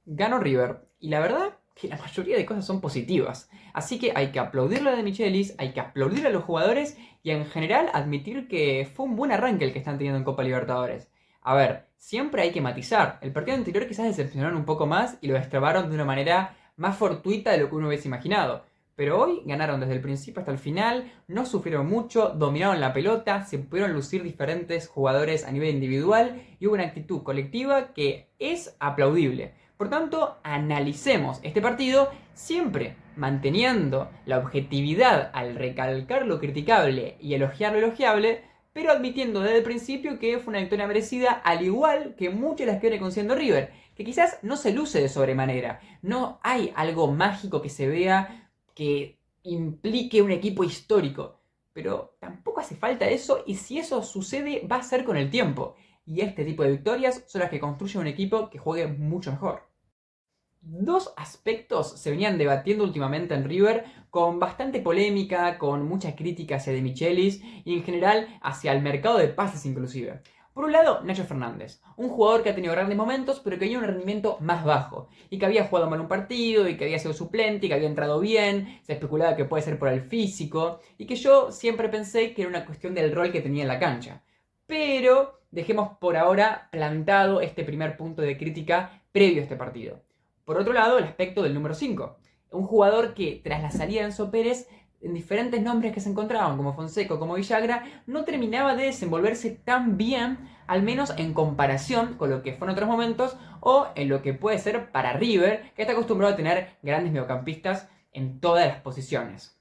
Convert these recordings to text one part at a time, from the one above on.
Ganó River. Y la verdad que la mayoría de cosas son positivas. Así que hay que aplaudirle a De Michelis, hay que aplaudir a los jugadores y en general admitir que fue un buen arranque el que están teniendo en Copa Libertadores. A ver, siempre hay que matizar. El partido anterior quizás decepcionaron un poco más y lo destrabaron de una manera más fortuita de lo que uno hubiese imaginado. Pero hoy ganaron desde el principio hasta el final, no sufrieron mucho, dominaron la pelota, se pudieron lucir diferentes jugadores a nivel individual y hubo una actitud colectiva que es aplaudible. Por tanto, analicemos este partido siempre manteniendo la objetividad al recalcar lo criticable y elogiar lo elogiable, pero admitiendo desde el principio que fue una victoria merecida, al igual que muchas de las que viene consiguiendo River, que quizás no se luce de sobremanera, no hay algo mágico que se vea que implique un equipo histórico, pero tampoco hace falta eso y si eso sucede va a ser con el tiempo. Y este tipo de victorias son las que construyen un equipo que juegue mucho mejor. Dos aspectos se venían debatiendo últimamente en River con bastante polémica, con mucha crítica hacia De Michelis y en general hacia el mercado de pases inclusive. Por un lado, Nacho Fernández, un jugador que ha tenido grandes momentos pero que tenía un rendimiento más bajo y que había jugado mal un partido y que había sido suplente y que había entrado bien, se especulaba que puede ser por el físico y que yo siempre pensé que era una cuestión del rol que tenía en la cancha. Pero dejemos por ahora plantado este primer punto de crítica previo a este partido. Por otro lado, el aspecto del número 5. Un jugador que, tras la salida de Enzo Pérez, en diferentes nombres que se encontraban, como Fonseca, como Villagra, no terminaba de desenvolverse tan bien, al menos en comparación con lo que fue en otros momentos, o en lo que puede ser para River, que está acostumbrado a tener grandes mediocampistas en todas las posiciones.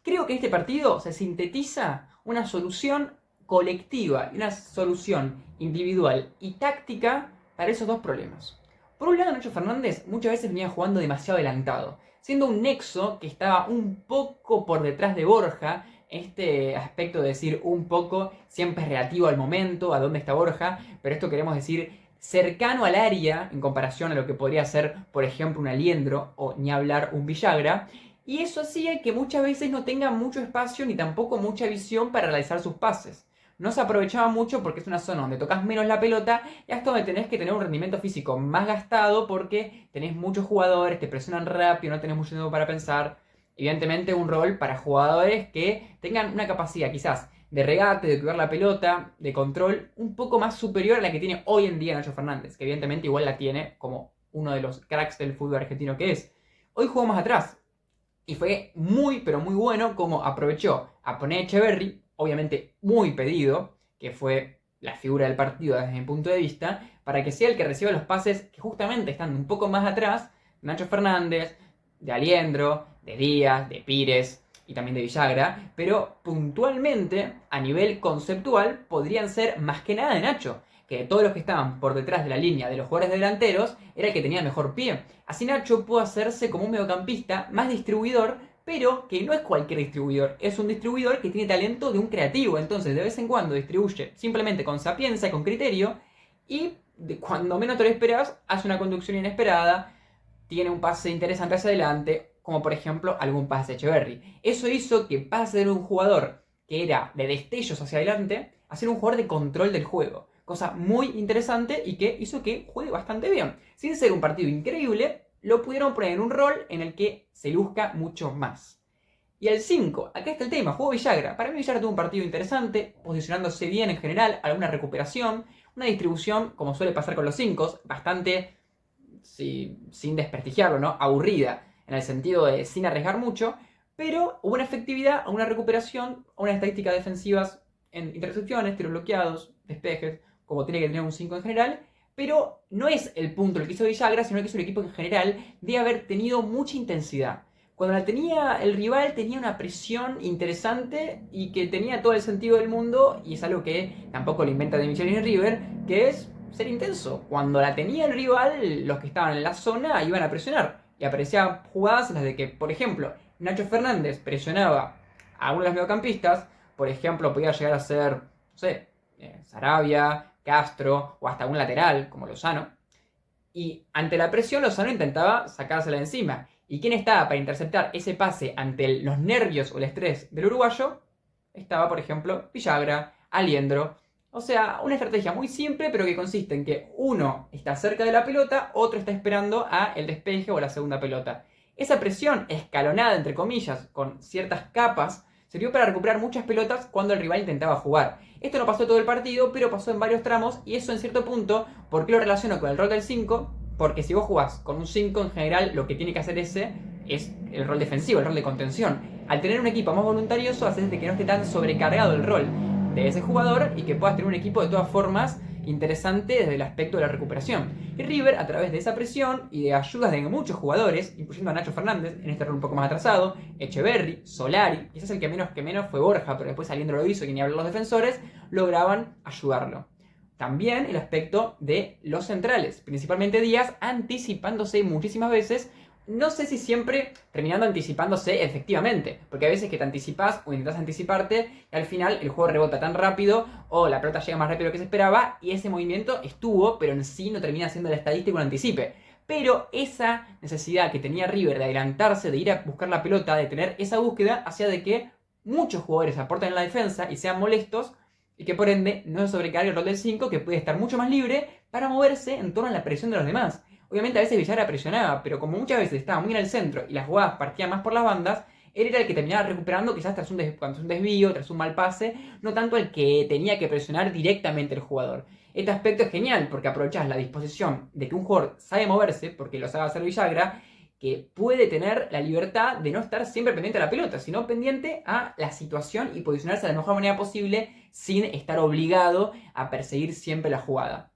Creo que este partido se sintetiza una solución colectiva y una solución individual y táctica para esos dos problemas. Por un lado, Nacho Fernández muchas veces venía jugando demasiado adelantado, siendo un nexo que estaba un poco por detrás de Borja. Este aspecto de decir un poco siempre es relativo al momento, a dónde está Borja, pero esto queremos decir cercano al área en comparación a lo que podría ser, por ejemplo, un Aliendro o ni hablar un Villagra. Y eso hacía que muchas veces no tenga mucho espacio ni tampoco mucha visión para realizar sus pases. No se aprovechaba mucho porque es una zona donde tocas menos la pelota y hasta donde tenés que tener un rendimiento físico más gastado porque tenés muchos jugadores, te presionan rápido, no tenés mucho tiempo para pensar. Evidentemente un rol para jugadores que tengan una capacidad quizás de regate, de cuidar la pelota, de control un poco más superior a la que tiene hoy en día Nacho Fernández, que evidentemente igual la tiene como uno de los cracks del fútbol argentino que es. Hoy jugó más atrás, y fue muy, pero muy bueno como aprovechó a poner a Echeverry, obviamente muy pedido, que fue la figura del partido desde mi punto de vista, para que sea el que reciba los pases que justamente están un poco más atrás, de Nacho Fernández, de Aliendro, de Díaz, de Pires y también de Villagra, pero puntualmente, a nivel conceptual, podrían ser más que nada de Nacho, que de todos los que estaban por detrás de la línea de los jugadores delanteros, era el que tenía mejor pie. Así Nacho pudo hacerse como un mediocampista más distribuidor, pero que no es cualquier distribuidor, es un distribuidor que tiene talento de un creativo, entonces de vez en cuando distribuye simplemente con sapiencia, con criterio, y cuando menos te lo esperas, hace una conducción inesperada, tiene un pase interesante hacia adelante, como por ejemplo algún pase de Echeverry. Eso hizo que pase de un jugador que era de destellos hacia adelante a ser un jugador de control del juego. Cosa muy interesante y que hizo que juegue bastante bien. Sin ser un partido increíble, lo pudieron poner en un rol en el que se luzca mucho más. Y el 5, acá está el tema, jugó Villagra. Para mí Villagra tuvo un partido interesante, posicionándose bien en general, alguna recuperación, una distribución, como suele pasar con los 5, bastante, sí, sin desprestigiarlo, ¿no? Aburrida, en el sentido de sin arriesgar mucho, pero hubo una efectividad, una recuperación, unas estadísticas defensivas en intercepciones, tiros bloqueados, despejes, como tiene que tener un 5 en general, pero no es el punto lo que hizo Villagra, sino que es un equipo en general de haber tenido mucha intensidad. Cuando la tenía el rival tenía una presión interesante y que tenía todo el sentido del mundo, y es algo que tampoco lo inventa de Michelis en River, que es ser intenso. Cuando la tenía el rival, los que estaban en la zona iban a presionar. Y aparecían jugadas en las de que, por ejemplo, Nacho Fernández presionaba a uno de los mediocampistas, por ejemplo, podía llegar a ser, no sé, Sarabia, Castro o hasta un lateral como Lozano. Y ante la presión, Lozano intentaba sacársela de encima. ¿Y quién estaba para interceptar ese pase ante los nervios o el estrés del uruguayo? Estaba, por ejemplo, Villagra, Aliendro O sea, una estrategia muy simple, pero que consiste en que uno está cerca de la pelota, otro está esperando a el despeje o la segunda pelota. Esa presión escalonada, entre comillas, con ciertas capas, sirvió para recuperar muchas pelotas cuando el rival intentaba jugar. Esto no pasó todo el partido, pero pasó en varios tramos, y eso en cierto punto, ¿por qué lo relaciono con el rol del 5? Porque si vos jugás con un 5 en general, lo que tiene que hacer ese es el rol defensivo, el rol de contención. Al tener un equipo más voluntarioso, haces de que no esté tan sobrecargado el rol de ese jugador y que puedas tener un equipo de todas formas interesante desde el aspecto de la recuperación. Y River, a través de esa presión y de ayudas de muchos jugadores, incluyendo a Nacho Fernández, en este rol un poco más atrasado, Echeverri, Solari, quizás el que menos fue Borja, pero después saliendo lo hizo y ni hablar los defensores, lograban ayudarlo. También el aspecto de los centrales, principalmente Díaz, anticipándose muchísimas veces. No sé si siempre terminando anticipándose efectivamente, porque a veces que te anticipas o intentas anticiparte y al final el juego rebota tan rápido o la pelota llega más rápido que se esperaba y ese movimiento estuvo, pero en sí no termina siendo la estadística un anticipe. Pero esa necesidad que tenía River de adelantarse, de ir a buscar la pelota, de tener esa búsqueda, hacía de que muchos jugadores aporten en la defensa y sean molestos y que por ende no se sobrecargue el rol del 5, que puede estar mucho más libre para moverse en torno a la presión de los demás. Obviamente a veces Villara presionaba, pero como muchas veces estaba muy en el centro y las jugadas partían más por las bandas, él era el que terminaba recuperando quizás tras un desvío, tras un mal pase, no tanto el que tenía que presionar directamente el jugador. Este aspecto es genial porque aprovechás la disposición de que un jugador sabe moverse, porque lo sabe hacer Villagra, que puede tener la libertad de no estar siempre pendiente a la pelota, sino pendiente a la situación y posicionarse de la mejor manera posible sin estar obligado a perseguir siempre la jugada.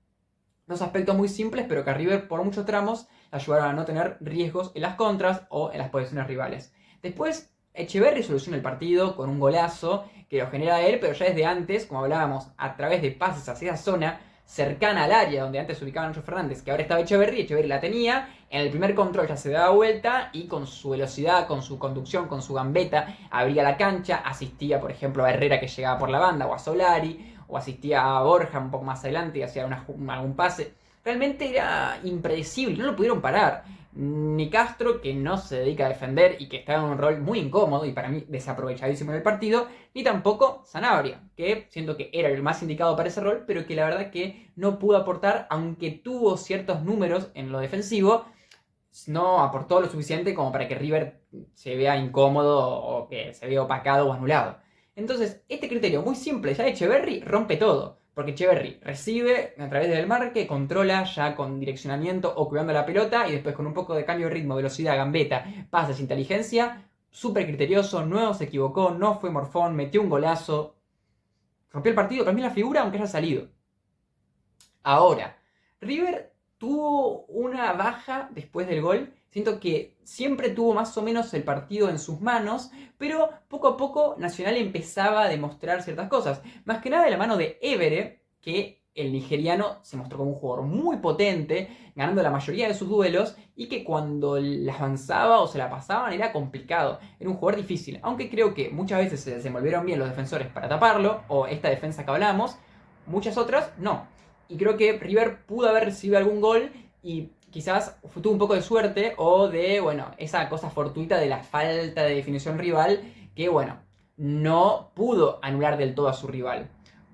Dos aspectos muy simples, pero que a River por muchos tramos ayudaron a no tener riesgos en las contras o en las posiciones rivales. Después, Echeverri soluciona el partido con un golazo que lo genera él, pero ya desde antes, como hablábamos, a través de pases hacia esa zona cercana al área donde antes se ubicaba Nacho Fernández, que ahora estaba Echeverri la tenía, en el primer control ya se daba vuelta y con su velocidad, con su conducción, con su gambeta, abría la cancha, asistía por ejemplo a Herrera que llegaba por la banda o a Solari, o asistía a Borja un poco más adelante y hacía algún pase. Realmente era impredecible, no lo pudieron parar. Ni Castro, que no se dedica a defender y que estaba en un rol muy incómodo y para mí desaprovechadísimo en el partido, ni tampoco Sanabria, que siento que era el más indicado para ese rol, pero que la verdad que no pudo aportar, aunque tuvo ciertos números en lo defensivo, no aportó lo suficiente como para que River se vea incómodo o que se vea opacado o anulado. Entonces, este criterio muy simple ya de Echeverri rompe todo. Porque Echeverri recibe a través del marque, controla ya con direccionamiento o cuidando la pelota y después con un poco de cambio de ritmo, velocidad, gambeta, pases, inteligencia, súper criterioso, no se equivocó, no fue morfón, metió un golazo, rompió el partido, cambió la figura aunque haya salido. Ahora, River tuvo una baja después del gol. Siento que siempre tuvo más o menos el partido en sus manos, pero poco a poco Nacional empezaba a demostrar ciertas cosas. Más que nada de la mano de Évere, que el nigeriano se mostró como un jugador muy potente, ganando la mayoría de sus duelos, y que cuando las avanzaba o se la pasaban era complicado. Era un jugador difícil, aunque creo que muchas veces se desenvolvieron bien los defensores para taparlo, o esta defensa que hablamos, muchas otras no. Y creo que River pudo haber recibido algún gol y quizás tuvo un poco de suerte o de, bueno, esa cosa fortuita de la falta de definición rival que, bueno, no pudo anular del todo a su rival.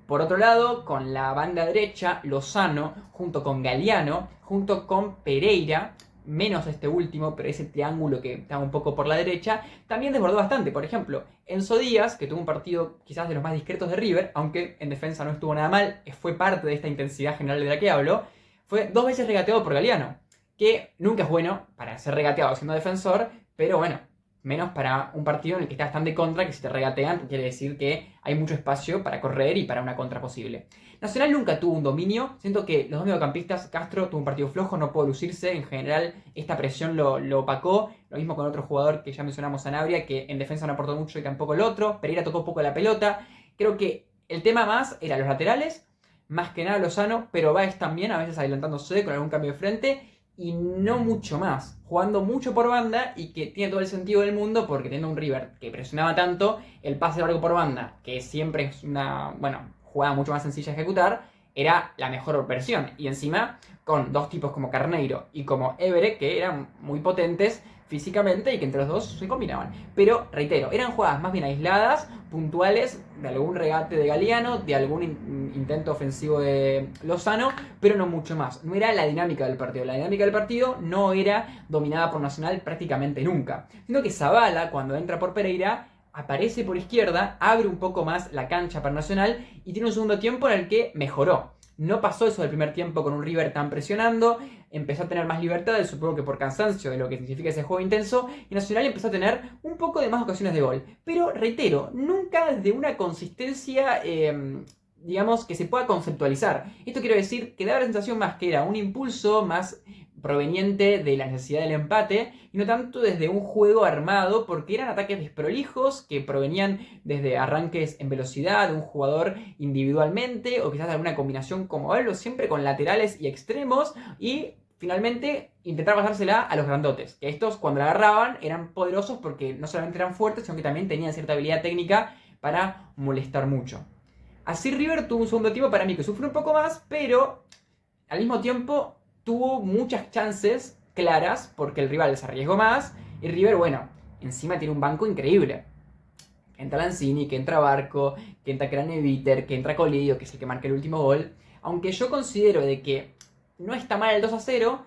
Por otro lado, con la banda derecha, Lozano, junto con Galeano, junto con Pereira, menos este último, pero ese triángulo que estaba un poco por la derecha, también desbordó bastante. Por ejemplo, Enzo Díaz, que tuvo un partido quizás de los más discretos de River, aunque en defensa no estuvo nada mal, fue parte de esta intensidad general de la que hablo, fue 2 veces regateado por Galeano, que nunca es bueno para ser regateado siendo defensor, pero bueno, menos para un partido en el que estás tan de contra que si te regatean quiere decir que hay mucho espacio para correr y para una contra posible. Nacional nunca tuvo un dominio, siento que los dos mediocampistas, Castro tuvo un partido flojo, no pudo lucirse, en general esta presión lo opacó, lo mismo con otro jugador que ya mencionamos, Sanabria, que en defensa no aportó mucho y tampoco el otro, Pereira tocó poco la pelota, creo que el tema más era los laterales, más que nada Lozano, pero Báez también, a veces adelantándose con algún cambio de frente, y no mucho más, jugando mucho por banda y que tiene todo el sentido del mundo porque teniendo un River que presionaba tanto, el pase largo por banda, que siempre es una, bueno, jugada mucho más sencilla de ejecutar, era la mejor versión. Y encima con dos tipos como Carneiro y como Évere, que eran muy potentes, físicamente y que entre los dos se combinaban. Pero, reitero, eran jugadas más bien aisladas, puntuales, de algún regate de Galeano, de algún intento ofensivo de Lozano, pero no mucho más. No era la dinámica del partido. La dinámica del partido no era dominada por Nacional prácticamente nunca. Sino que Zabala, cuando entra por Pereira, aparece por izquierda, abre un poco más la cancha para Nacional y tiene un segundo tiempo en el que mejoró. No pasó eso del primer tiempo con un River tan presionando, empezó a tener más libertades, supongo que por cansancio de lo que significa ese juego intenso, y Nacional empezó a tener un poco de más ocasiones de gol. Pero, reitero, nunca de una consistencia, digamos, que se pueda conceptualizar. Esto quiero decir que daba la sensación más que era un impulso más proveniente de la necesidad del empate y no tanto desde un juego armado, porque eran ataques desprolijos que provenían desde arranques en velocidad de un jugador individualmente o quizás de alguna combinación como él, o siempre con laterales y extremos, y finalmente intentar pasársela a los grandotes, que estos cuando la agarraban eran poderosos porque no solamente eran fuertes, sino que también tenían cierta habilidad técnica para molestar mucho. Así River tuvo un segundo tiempo para mí que sufrió un poco más, pero al mismo tiempo tuvo muchas chances claras porque el rival se arriesgó más y River, bueno, encima tiene un banco increíble. Entra Lanzini, que entra Barco, que entra Craneviter, que entra Colidio, que es el que marca el último gol. Aunque yo considero de que no está mal el 2-0,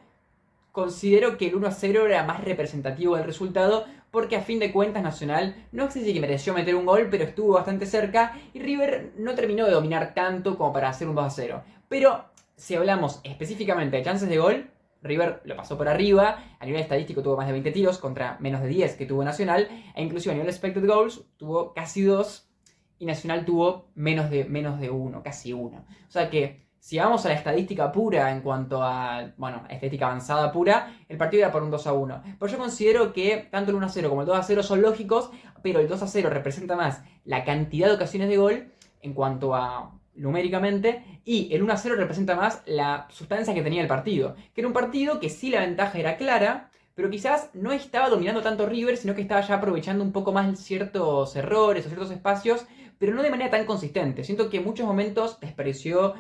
considero que el 1-0 era más representativo del resultado porque a fin de cuentas Nacional no sé si que mereció meter un gol, pero estuvo bastante cerca y River no terminó de dominar tanto como para hacer un 2-0. Pero si hablamos específicamente de chances de gol, River lo pasó por arriba, a nivel estadístico tuvo más de 20 tiros contra menos de 10 que tuvo Nacional, e inclusive a nivel expected goals tuvo casi 2 y Nacional tuvo menos de 1, casi 1. O sea que si vamos a la estadística pura en cuanto a, bueno, estadística avanzada pura, el partido era por un 2-1. Pero yo considero que tanto el 1-0 como el 2-0 son lógicos, pero el 2-0 representa más la cantidad de ocasiones de gol en cuanto a numéricamente, y el 1-0 representa más la sustancia que tenía el partido, que era un partido que sí la ventaja era clara, pero quizás no estaba dominando tanto River, sino que estaba ya aprovechando un poco más ciertos errores o ciertos espacios, pero no de manera tan consistente. Siento que en muchos momentos despreció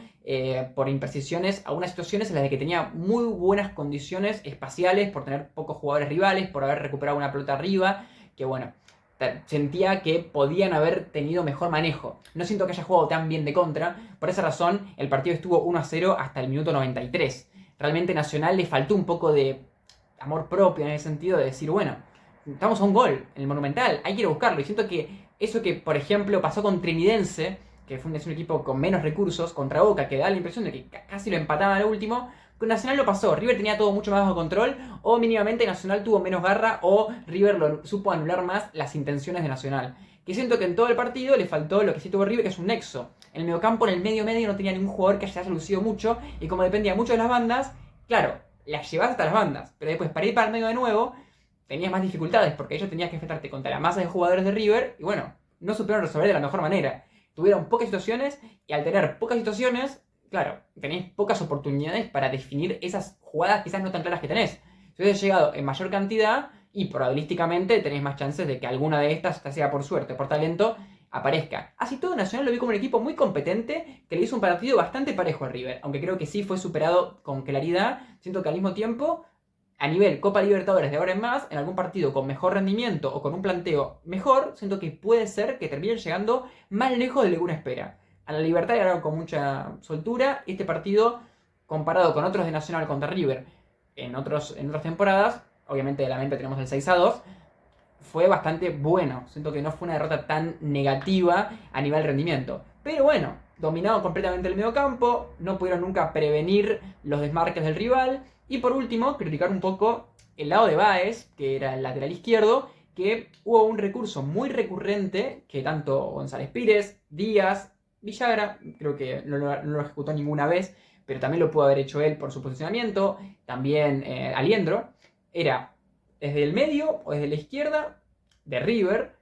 por imprecisiones algunas situaciones en las que tenía muy buenas condiciones espaciales, por tener pocos jugadores rivales, por haber recuperado una pelota arriba, que bueno, sentía que podían haber tenido mejor manejo. No siento que haya jugado tan bien de contra. Por esa razón, el partido estuvo 1-0 hasta el minuto 93. Realmente Nacional le faltó un poco de amor propio en el sentido de decir, bueno, estamos a un gol en el Monumental, hay que ir a buscarlo. Y siento que eso que, por ejemplo, pasó con Trinidense, que es un equipo con menos recursos, contra Boca, que da la impresión de que casi lo empataban al último, con Nacional lo pasó. River tenía todo mucho más bajo control, o mínimamente Nacional tuvo menos garra, o River lo supo anular más las intenciones de Nacional. Que siento que en todo el partido le faltó lo que sí tuvo River, que es un nexo. En el mediocampo, en el medio no tenía ningún jugador que haya lucido mucho, y como dependía mucho de las bandas, claro, las llevas hasta las bandas, pero después para ir para el medio de nuevo, tenías más dificultades, porque ellos tenías que enfrentarte contra la masa de jugadores de River, y bueno, no supieron resolver de la mejor manera. Tuvieron pocas situaciones, y al tener pocas situaciones, claro, tenéis pocas oportunidades para definir esas jugadas quizás no tan claras que tenés. Si hubiese llegado en mayor cantidad, y probabilísticamente tenéis más chances de que alguna de estas, ya sea por suerte o por talento, aparezca. Así todo, Nacional lo vi como un equipo muy competente que le hizo un partido bastante parejo a River, aunque creo que sí fue superado con claridad. Siento que al mismo tiempo, a nivel Copa Libertadores de ahora en más, en algún partido con mejor rendimiento o con un planteo mejor, siento que puede ser que terminen llegando más lejos de lo que uno espera. A la Libertad ganaron con mucha soltura. Este partido, comparado con otros de Nacional contra River en otras temporadas, obviamente de la mente tenemos el 6-2, fue bastante bueno. Siento que no fue una derrota tan negativa a nivel rendimiento. Pero bueno, dominado completamente el mediocampo, no pudieron nunca prevenir los desmarques del rival. Y por último, criticar un poco el lado de Báez, que era el lateral izquierdo, que hubo un recurso muy recurrente que tanto González Pires, Díaz, Villagra, creo que no lo ejecutó ninguna vez, pero también lo pudo haber hecho él por su posicionamiento, también Aliendro, era desde el medio o desde la izquierda de River,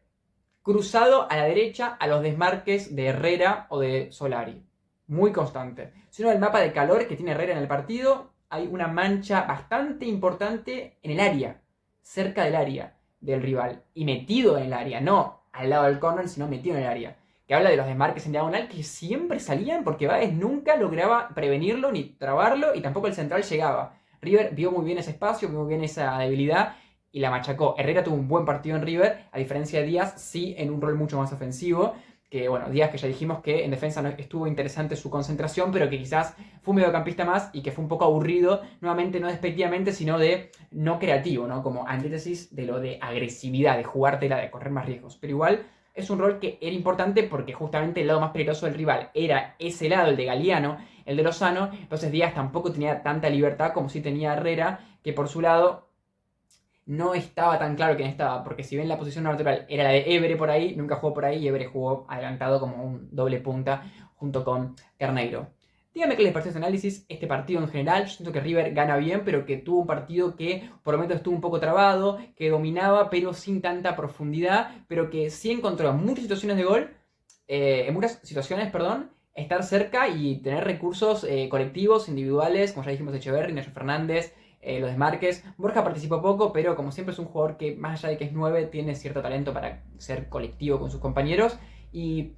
cruzado a la derecha a los desmarques de Herrera o de Solari. Muy constante. Si uno ve el mapa de calor que tiene Herrera en el partido, hay una mancha bastante importante en el área, cerca del área del rival, y metido en el área, no al lado del córner, sino metido en el área. Que habla de los desmarques en diagonal que siempre salían porque Báez nunca lograba prevenirlo ni trabarlo y tampoco el central llegaba. River vio muy bien ese espacio, vio muy bien esa debilidad y la machacó. Herrera tuvo un buen partido en River, a diferencia de Díaz, sí en un rol mucho más ofensivo. Que bueno, Díaz, que ya dijimos que en defensa no estuvo interesante su concentración, pero que quizás fue un mediocampista más y que fue un poco aburrido, nuevamente no despectivamente, sino de no creativo, ¿no? Como antítesis de lo de agresividad, de jugártela, de correr más riesgos. Pero igual es un rol que era importante porque justamente el lado más peligroso del rival era ese lado, el de Galeano, el de Lozano. Entonces Díaz tampoco tenía tanta libertad como sí tenía Herrera, que por su lado no estaba tan claro quién estaba, porque si bien la posición natural era la de Évere por ahí, nunca jugó por ahí y Évere jugó adelantado como un doble punta junto con Carneiro. Dígame qué les pareció este análisis, este partido en general. Yo siento que River gana bien, pero que tuvo un partido que por momentos estuvo un poco trabado, que dominaba, pero sin tanta profundidad, pero que sí encontró muchas situaciones de gol, en muchas situaciones, perdón, estar cerca y tener recursos colectivos, individuales, como ya dijimos, Echeverri, Nacho Fernández, los de Márquez. Borja participó poco, pero como siempre es un jugador que, más allá de que es 9, tiene cierto talento para ser colectivo con sus compañeros. Y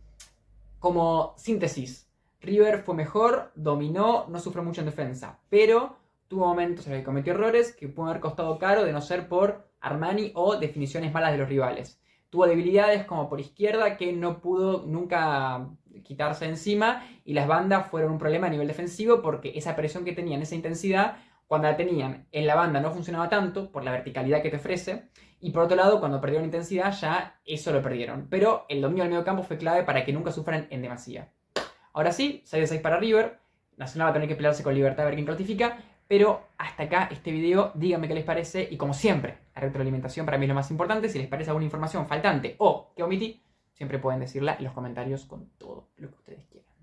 como síntesis, River fue mejor, dominó, no sufrió mucho en defensa, pero tuvo momentos en los que cometió errores que pueden haber costado caro de no ser por Armani o definiciones malas de los rivales. Tuvo debilidades como por izquierda que no pudo nunca quitarse encima y las bandas fueron un problema a nivel defensivo porque esa presión que tenían, esa intensidad, cuando la tenían en la banda no funcionaba tanto por la verticalidad que te ofrece. Y por otro lado, cuando perdieron intensidad, ya eso lo perdieron. Pero el dominio del medio campo fue clave para que nunca sufran en demasía. Ahora sí, 6 de 6 para River. Nacional va a tener que pelearse con Libertad a ver quién clasifica. Pero hasta acá este video, díganme qué les parece. Y como siempre, la retroalimentación para mí es lo más importante. Si les parece alguna información faltante o que omití, siempre pueden decirla en los comentarios con todo lo que ustedes quieran.